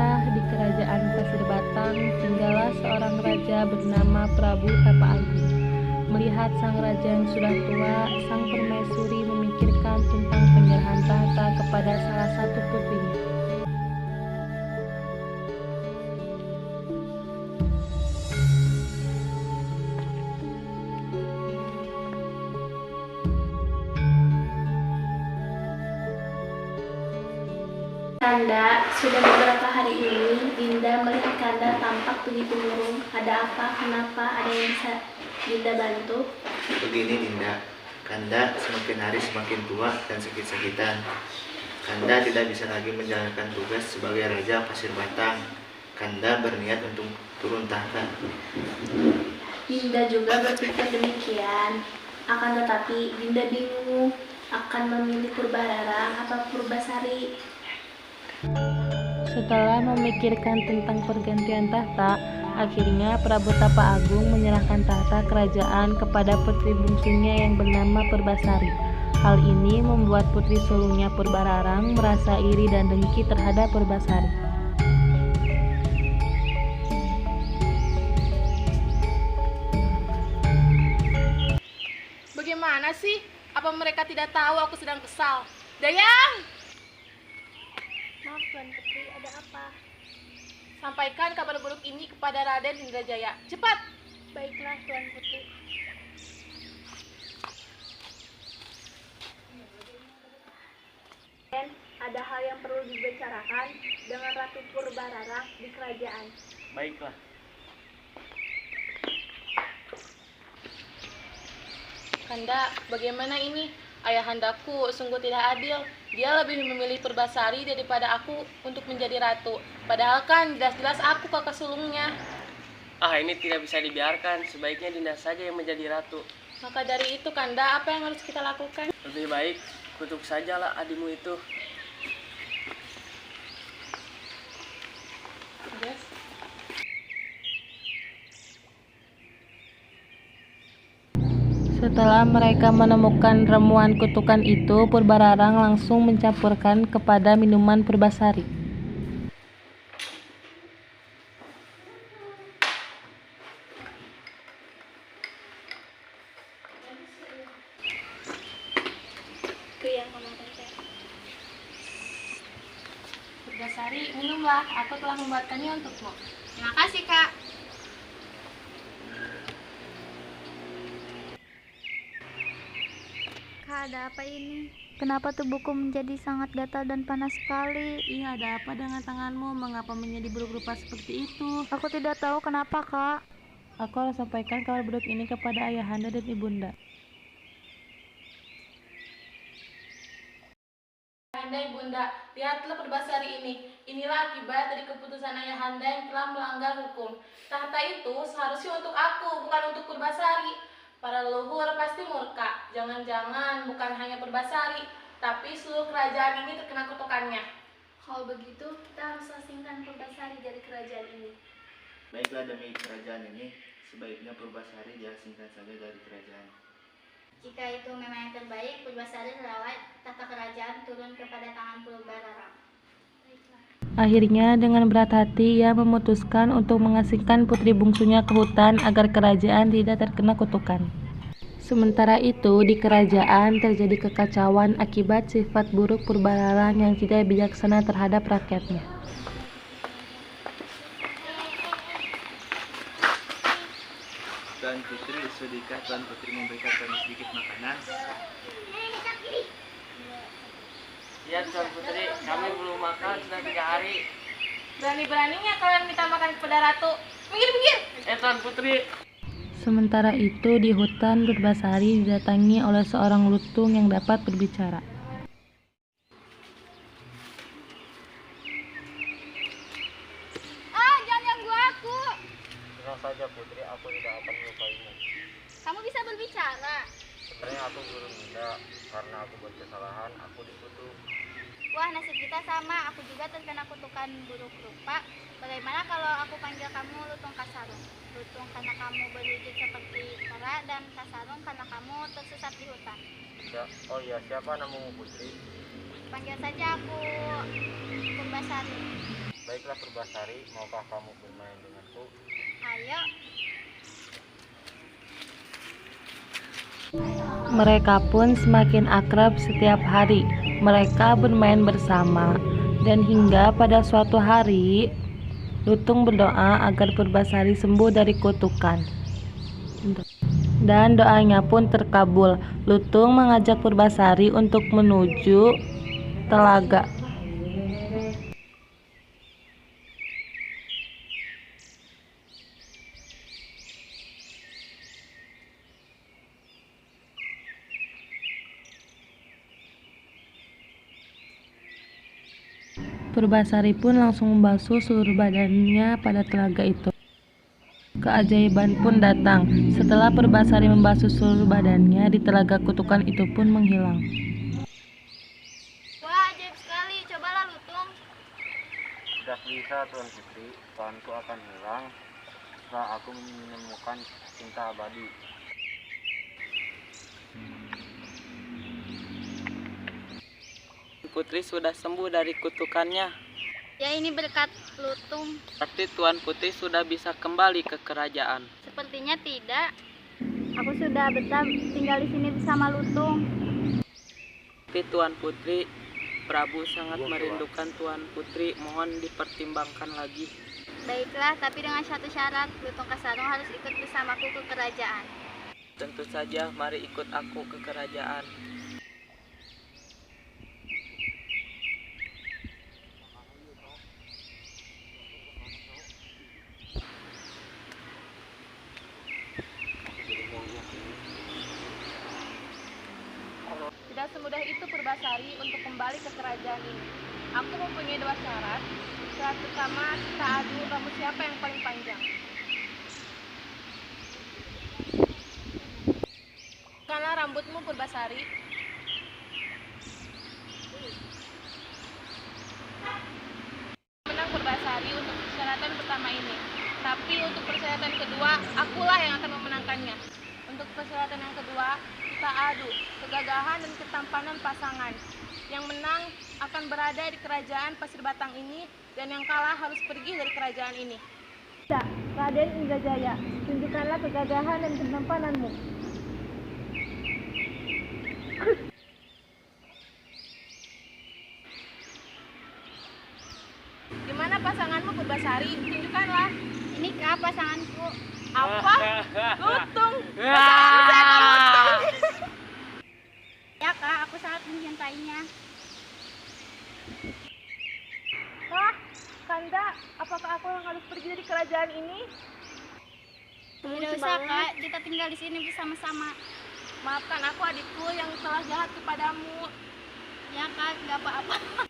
itulah di kerajaan Pasir Batang tinggallah seorang raja bernama Prabu Tapa Agung. Melihat sang raja yang sudah tua, sang permaisuri memikirkan tentang penyerahan tahta kepada salah satu putrinya. Kanda, sudah beberapa hari ini Dinda melihat Kanda tampak begitu murung. Ada apa? Kenapa? Ada yang bisa Dinda bantu? Begini Dinda, Kanda semakin hari semakin tua dan sakit-sakitan. Kanda tidak bisa lagi menjalankan tugas sebagai Raja Pasir Batang. Kanda berniat untuk turun tahta. Dinda juga berpikir demikian. Akan tetapi Dinda bingung akan memilih Purbararang atau Purbasari. Setelah memikirkan tentang pergantian tahta, akhirnya Prabu Tapa Agung menyerahkan tahta kerajaan kepada putri bungsunya yang bernama Purbasari. Hal ini membuat putri sulungnya Purbararang merasa iri dan dengki terhadap Purbasari. Bagaimana sih? Apa mereka tidak tahu aku sedang kesal? Dayang! Maaf Tuan Putri, ada apa? Sampaikan kabar buruk ini kepada Raden Indrajaya. Cepat! Baiklah Tuan Putri. Dan ada hal yang perlu dibicarakan dengan Ratu Purbararang di kerajaan. Baiklah. Kanda, bagaimana ini? Ayahandaku sungguh tidak adil. Dia lebih memilih Purbasari daripada aku untuk menjadi ratu. Padahal kan jelas-jelas aku kakak sulungnya. Ini tidak bisa dibiarkan. Sebaiknya Dinda saja yang menjadi ratu. Maka dari itu Kanda, apa yang harus kita lakukan? Lebih baik kutuk sajalah adikmu itu. Yes. Setelah mereka menemukan ramuan kutukan itu, Purbararang langsung mencampurkan kepada minuman Purbasari. Itu yang kemarin saya. Purbasari, minumlah. Aku telah membuatkannya untukmu. Terima kasih Kak. Kak, ada apa ini? Kenapa tubuhku menjadi sangat gatal dan panas sekali? Iya, ada apa dengan tanganmu? Mengapa menjadi buruk rupa seperti itu? Aku tidak tahu kenapa, Kak. Aku harus sampaikan kabar buruk ini kepada ayahanda dan ibunda. Ayahanda, ibunda, lihatlah Purbasari ini. Inilah akibat dari keputusan ayahanda yang telah melanggar hukum. Tahta itu seharusnya untuk aku, bukan untuk Purbasari. Para leluhur pasti murka. Jangan-jangan bukan hanya Purbasari, tapi seluruh kerajaan ini terkena kutukannya. Kalau begitu, kita harus asingkan Purbasari dari kerajaan ini. Baiklah demi kerajaan ini, sebaiknya Purbasari diasingkan saja dari kerajaan. Jika itu memang yang terbaik, Purbasari rawat tahta kerajaan turun kepada tangan Purbararang. Akhirnya dengan berat hati ia memutuskan untuk mengasingkan putri bungsunya ke hutan agar kerajaan tidak terkena kutukan. Sementara itu di kerajaan terjadi kekacauan akibat sifat buruk Purbararang yang tidak bijaksana terhadap rakyatnya. Tuan Putri, sudahkah Tuan Putri memberikan kami sedikit makanan? Ya Tuan Putri, kami belum makan sudah 3 hari. Berani-beraninya kalian minta makan kepada ratu. Minggir-minggir! Tuan Putri. Sementara itu di hutan Purbasari didatangi oleh seorang lutung yang dapat berbicara. Jangan ganggu aku. Tenang saja Putri, aku tidak akan melukaimu. Kamu bisa berbicara. Sebenarnya aku belum Dinda, karena aku buat kesalahan, aku dikutuk. Wah, nasib kita sama. Aku juga terkena kutukan buruk rupa. Bagaimana kalau aku panggil kamu Lutung Kasarung? Lutung karena kamu berwujud seperti kera, dan Kasarung karena kamu tersesat di hutan. Oh iya, siapa namamu Putri? Panggil saja aku Purbasari. Baiklah Purbasari, maukah kamu bermain denganku? Ayo. Mereka pun semakin akrab setiap hari. Mereka bermain bersama. Dan hingga pada suatu hari, Lutung berdoa agar Purbasari sembuh dari kutukan. Dan doanya pun terkabul. Lutung mengajak Purbasari untuk menuju telaga. Purbasari pun langsung membasuh seluruh badannya pada telaga itu. Keajaiban pun datang. Setelah Purbasari membasuh seluruh badannya, di telaga kutukan itu pun menghilang. Wah, ajaib sekali. Cobalah Lutung. Tidak bisa Tuan Putri, tuanku akan hilang setelah aku menemukan cinta abadi. Putri sudah sembuh dari kutukannya. Ya, ini berkat Lutung. Berarti Tuan Putri sudah bisa kembali ke kerajaan. Sepertinya tidak. Aku sudah betah tinggal di sini bersama Lutung. Tapi Tuan Putri, Prabu sangat merindukan Tuan Putri. Mohon dipertimbangkan lagi. Baiklah, tapi dengan satu syarat, Lutung Kasarung harus ikut bersamaku ke kerajaan. Tentu saja, mari ikut aku ke kerajaan. Tidak semudah itu Purbasari untuk kembali ke kerajaan ini. Aku mempunyai 2 syarat. Syarat pertama, kita adu rambut siapa yang paling panjang. Karena rambutmu Purbasari. Menang Purbasari untuk persyaratan pertama ini. Tapi untuk persyaratan kedua, akulah yang akan memenangkannya. Untuk persyaratan yang kedua, kita adu kegagahan dan ketampanan pasangan. Yang menang akan berada di kerajaan Pasir Batang ini, dan yang kalah harus pergi dari kerajaan ini. Tidak, Raden Indrajaya, tunjukkanlah kegagahan dan ketampananmu. Di mana pasanganmu Purbasari? Tunjukkanlah. Ini kah pasanganku? Apa? Lutung. Pasanganmu siapa Lutung? Ya kak, aku sangat mencintainya. Wah, Kanda, apakah aku yang harus pergi dari kerajaan ini? Tidak usah kak, kita tinggal di sini bersama-sama. Maafkan aku adikku yang telah jahat kepadamu. Ya kak, gak apa-apa.